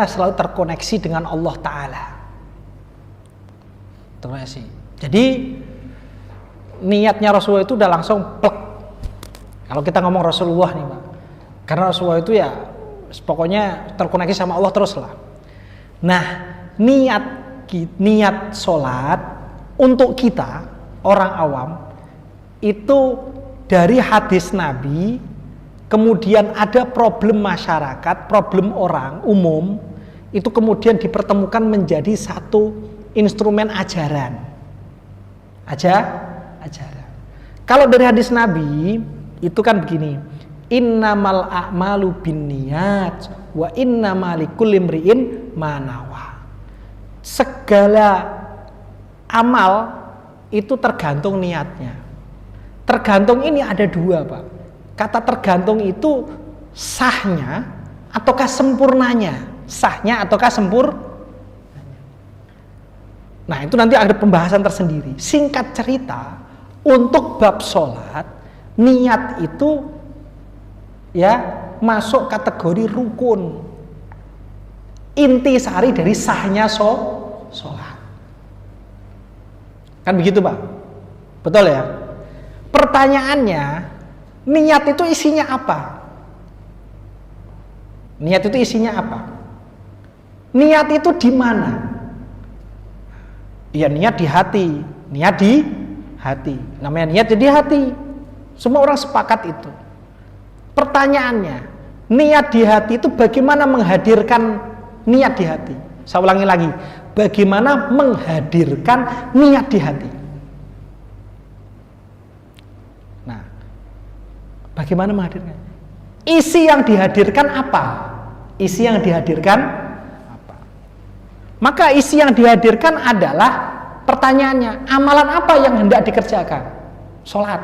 selalu terkoneksi dengan Allah Ta'ala. Terkoneksi. Jadi niatnya Rasulullah itu udah langsung plek. Kalau kita ngomong Rasulullah nih Pak, karena Rasulullah itu ya pokoknya terkoneksi sama Allah terus lah. Nah, niat sholat untuk kita orang awam itu dari hadis Nabi, kemudian ada problem masyarakat, problem orang umum, itu kemudian dipertemukan menjadi satu instrumen ajaran. Ajaran. Kalau dari hadis Nabi itu kan begini, innamal a'malu binniyat wa innamal likulli imri'in ma nawa. Segala amal itu tergantung niatnya. Tergantung ini ada dua Pak. Kata tergantung itu sahnya ataukah sempurnanya? Sahnya ataukah sempurnanya? Nah itu nanti ada pembahasan tersendiri. Singkat cerita, untuk bab sholat, niat itu ya masuk kategori rukun. Intisari dari sahnya sholat. Kan begitu Pak? Betul ya? Pertanyaannya, niat itu isinya apa? Niat itu isinya apa? Niat itu di mana? Ya niat di hati, niat di hati. Namanya niat jadi hati. Semua orang sepakat itu. Pertanyaannya, niat di hati itu bagaimana menghadirkan niat di hati? Saya ulangi lagi, bagaimana menghadirkan niat di hati? Nah, bagaimana menghadirkan? Isi yang dihadirkan apa? Isi yang dihadirkan apa? Maka isi yang dihadirkan adalah pertanyaannya, amalan apa yang hendak dikerjakan? Sholat.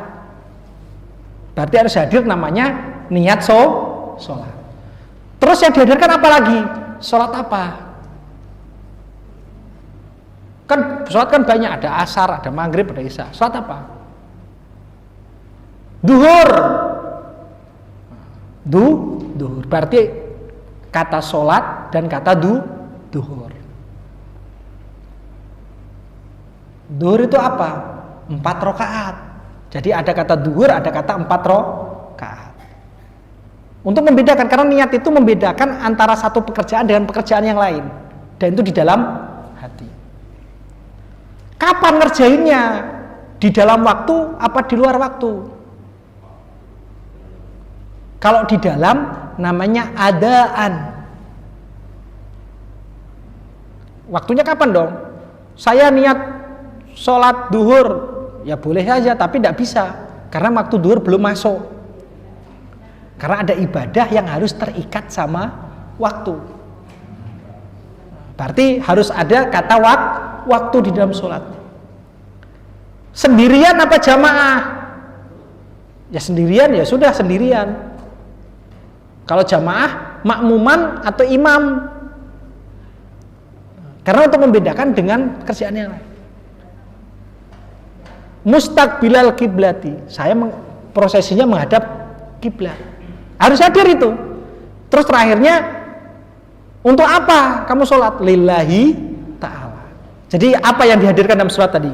Berarti harus hadir namanya niat sholat. Terus yang dihadirkan apa lagi? Sholat apa? Kan sholat kan banyak, ada asar, ada maghrib, ada isya. Sholat apa? Duhur. Duhur. Berarti kata sholat dan kata duhur. Duhur itu apa? 4 rakaat. Jadi ada kata duhur, ada kata 4 rakaat. Untuk membedakan, karena niat itu membedakan antara satu pekerjaan dengan pekerjaan yang lain. Dan itu di dalam hati. Kapan ngerjainnya? Di dalam waktu apa di luar waktu? Kalau di dalam namanya adaan. Waktunya kapan dong? Saya niat sholat duhur, ya boleh saja, tapi tidak bisa. Karena waktu duhur belum masuk. Karena ada ibadah yang harus terikat sama waktu. Berarti harus ada kata waktu di dalam sholat. Sendirian apa jamaah? Ya sendirian, ya sudah sendirian. Kalau jamaah, makmuman atau imam. Karena untuk membedakan dengan kerjaan yang lain. Mustaqbilal kiblati, saya prosesinya menghadap kiblat. Harus hadir itu. Terus terakhirnya, untuk apa kamu sholat? Lillahi ta'ala. Jadi apa yang dihadirkan dalam sholat tadi?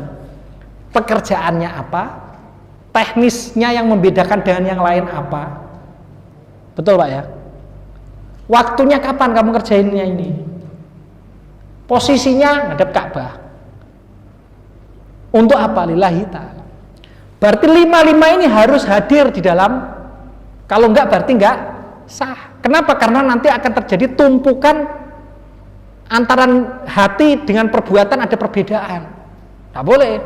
Pekerjaannya apa? Teknisnya yang membedakan dengan yang lain apa? Betul Pak ya? Waktunya kapan kamu kerjainnya ini? Posisinya ngadep Ka'bah. Untuk apa? Lillahi ta'ala. Berarti 5 ini harus hadir di dalam. Kalau enggak berarti enggak sah. Kenapa? Karena nanti akan terjadi tumpukan antara hati dengan perbuatan, ada perbedaan. Nggak boleh.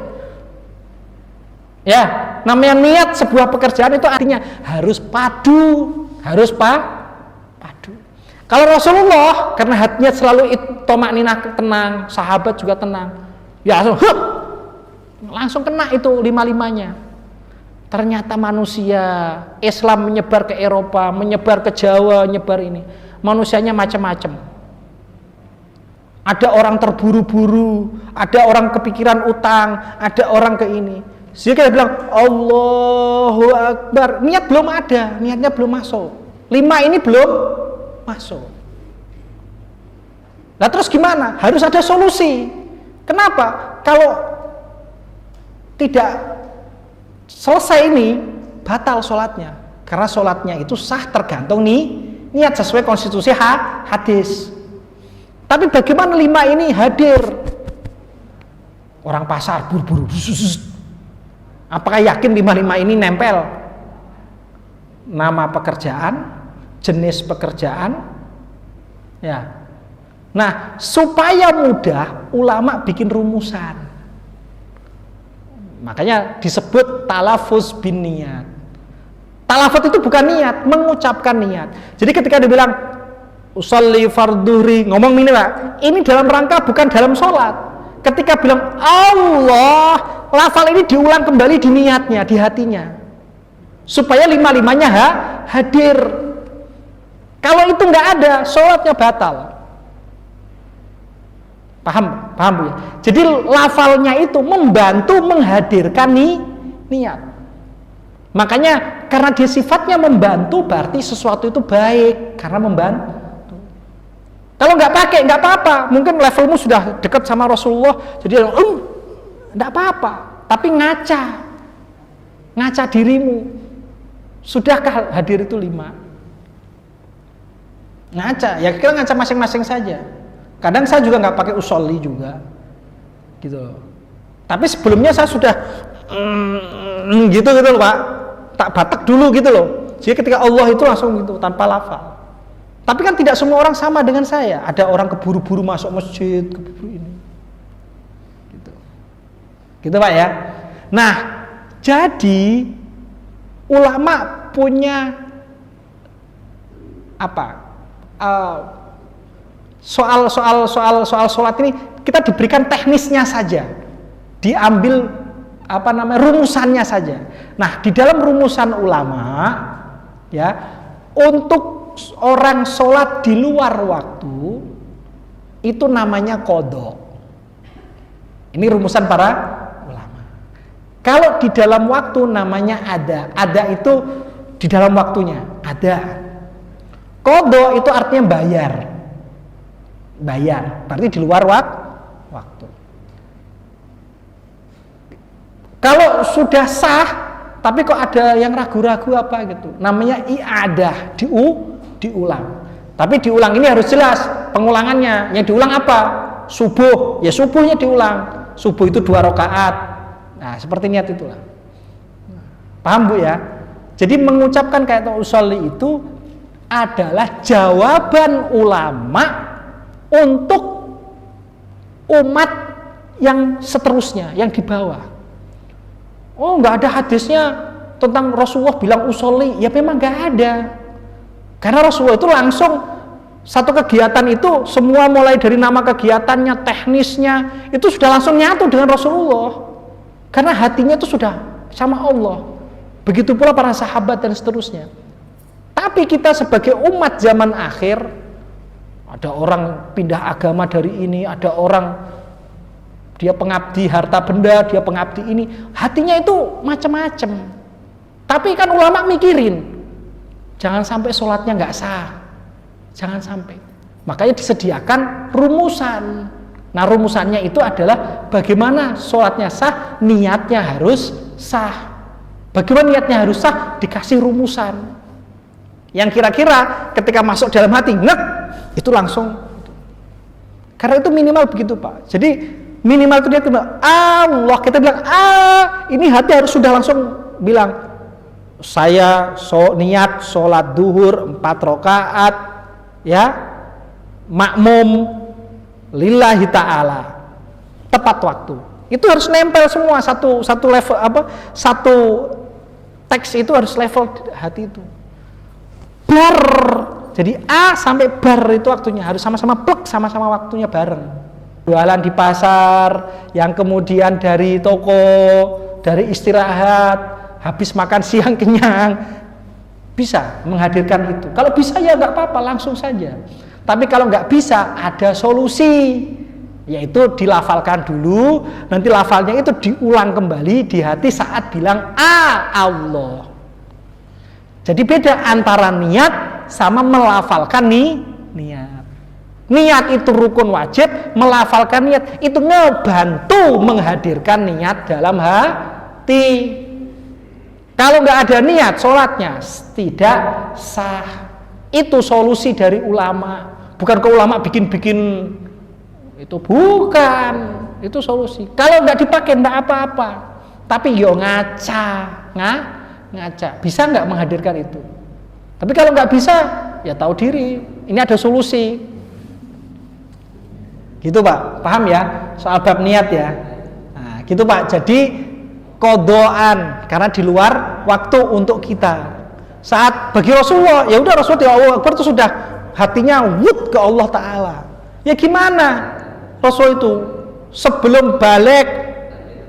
Ya, namanya niat sebuah pekerjaan itu artinya harus padu, harus padu. Kalau Rasulullah karena hatinya selalu tomakninah tenang, sahabat juga tenang, ya langsung kena itu 5-nya. Ternyata manusia Islam menyebar ke Eropa, menyebar ke Jawa, menyebar ini. Manusianya macam-macam. Ada orang terburu-buru, ada orang kepikiran utang, ada orang ke ini. Sehingga dia bilang Allahu Akbar. Niat belum ada, niatnya belum masuk. 5 ini belum masuk. Nah terus gimana? Harus ada solusi. Kenapa? Kalau tidak selesai ini, batal sholatnya. Karena sholatnya itu sah tergantung niat sesuai konstitusi hadis. Tapi bagaimana 5 ini hadir? Orang pasar buru-buru. Apakah yakin 5 ini nempel? Nama pekerjaan, jenis pekerjaan, ya. Nah, supaya mudah, ulama bikin rumusan. Makanya disebut talafuz bin niat. Talafuz itu bukan niat, mengucapkan niat. Jadi ketika dibilang usolli fardhuhri, ngomong ini Pak, ini dalam rangka bukan dalam sholat. Ketika bilang Allah, lafal ini diulang kembali di niatnya, di hatinya, supaya 5-5-nya hadir. Kalau itu nggak ada, sholatnya batal. Paham Bu ya? Jadi lafalnya itu membantu menghadirkan niat. Makanya karena dia sifatnya membantu, berarti sesuatu itu baik karena membantu. Kalau nggak pakai nggak apa-apa, mungkin levelmu sudah dekat sama Rasulullah, jadi nggak apa-apa. Tapi ngaca dirimu, sudahkah hadir itu 5? Ngaca, ya kita ngaca masing-masing saja. Kadang saya juga nggak pakai usolli juga, gitu loh. Tapi sebelumnya saya sudah gitu loh Pak, tak batak dulu gitu loh. Jadi ketika Allah itu langsung gitu tanpa lafal. Tapi kan tidak semua orang sama dengan saya. Ada orang keburu-buru masuk masjid, keburu ini. Gitu Pak ya. Nah, jadi ulama punya apa? Soal sholat ini kita diberikan teknisnya saja. Diambil rumusannya saja. Nah, di dalam rumusan ulama ya, untuk orang sholat di luar waktu itu namanya qadha. Ini rumusan para ulama. Kalau di dalam waktu namanya ada itu di dalam waktunya ada. Qadha itu artinya bayar, berarti di luar waktu. Kalau sudah sah tapi kok ada yang ragu-ragu apa gitu, namanya i'adah, diulang. Tapi diulang ini harus jelas pengulangannya. Yang diulang apa? Subuh, ya subuhnya diulang. Subuh itu 2 rakaat. Nah, seperti niat itulah. Paham Bu ya? Jadi mengucapkan kayak usolli itu adalah jawaban ulama untuk umat yang seterusnya, yang di bawah. Oh, nggak ada hadisnya tentang Rasulullah bilang usolli. Ya memang nggak ada. Karena Rasulullah itu langsung satu kegiatan itu semua mulai dari nama kegiatannya, teknisnya itu sudah langsung nyatu dengan Rasulullah. Karena hatinya itu sudah sama Allah. Begitu pula para sahabat dan seterusnya. Tapi kita sebagai umat zaman akhir, ada orang pindah agama dari ini, ada orang dia pengabdi harta benda, dia pengabdi ini, hatinya itu macam-macam. Tapi kan ulama mikirin, jangan sampai sholatnya nggak sah, jangan sampai. Makanya disediakan rumusan. Nah rumusannya itu adalah bagaimana sholatnya sah, niatnya harus sah. Bagaimana niatnya harus sah, dikasih rumusan. Yang kira-kira ketika masuk dalam hati, itu langsung. Karena itu minimal begitu Pak. Jadi minimal itu dia bilang Allah, kita bilang ini hati harus sudah langsung bilang saya niat sholat duhur 4 rakaat ya makmum lillahi ta'ala tepat waktu. Itu harus nempel semua satu level satu teks itu harus level hati itu. Bar. Jadi A sampai bar itu waktunya harus sama-sama plek, sama-sama waktunya bareng. Jualan di pasar, yang kemudian dari toko, dari istirahat, habis makan siang kenyang, bisa menghadirkan itu. Kalau bisa ya nggak apa-apa, langsung saja. Tapi kalau nggak bisa, ada solusi, yaitu dilafalkan dulu, nanti lafalnya itu diulang kembali di hati saat bilang Allah. Jadi beda antara niat sama melafalkan niat. Niat itu rukun wajib, melafalkan niat itu ngebantu menghadirkan niat dalam hati. Kalau nggak ada niat, sholatnya tidak sah. Itu solusi dari ulama. Bukan ke ulama bikin-bikin itu, bukan. Itu solusi. Kalau nggak dipakai nggak apa-apa. Tapi yo ngaca, ngaca. Bisa nggak menghadirkan itu? Tapi kalau nggak bisa, ya tahu diri. Ini ada solusi. Gitu Pak, paham ya soal bab niat ya. Nah, gitu Pak. Jadi kodoan karena di luar waktu untuk kita. Saat bagi Rasulullah, ya udah Rasulullah Allahu Akbar itu sudah hatinya wud ke Allah Taala. Ya gimana Rasul itu sebelum balik,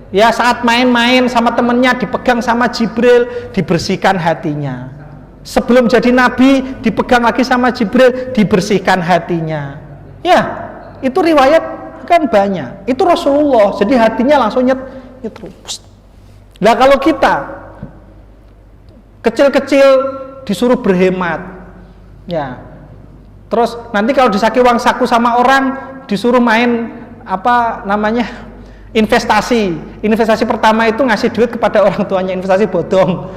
ya saat main-main sama temennya dipegang sama Jibril, dibersihkan hatinya. Sebelum jadi Nabi dipegang lagi sama Jibril, dibersihkan hatinya. Ya. Itu riwayat kan banyak. Itu Rasulullah, jadi hatinya langsung nyetrum. Nah kalau kita kecil-kecil disuruh berhemat, ya. Terus nanti kalau disaki uang saku sama orang, disuruh main apa namanya investasi. Investasi pertama itu ngasih duit kepada orang tuanya, investasi bodong.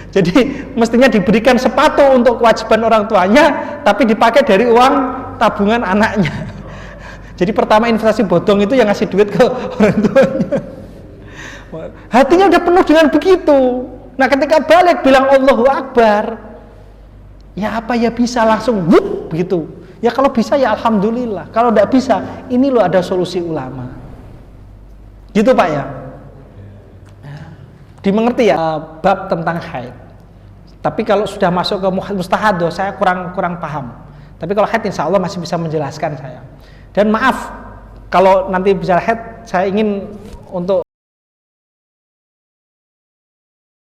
Jadi mestinya diberikan sepatu untuk kewajiban orang tuanya, tapi dipakai dari uang tabungan anaknya. Jadi pertama investasi bodong itu yang ngasih duit ke orang tuanya. Hatinya udah penuh dengan begitu. Nah ketika balik bilang Allahu Akbar, ya apa ya bisa langsung wup begitu. Ya kalau bisa ya alhamdulillah. Kalau tidak bisa, ini loh ada solusi ulama. Gitu Pak ya. Dimengerti ya bab tentang haid. Tapi kalau sudah masuk ke mustahadah saya kurang paham. Tapi kalau haid insya Allah masih bisa menjelaskan saya. Dan maaf kalau nanti bicara haid saya ingin untuk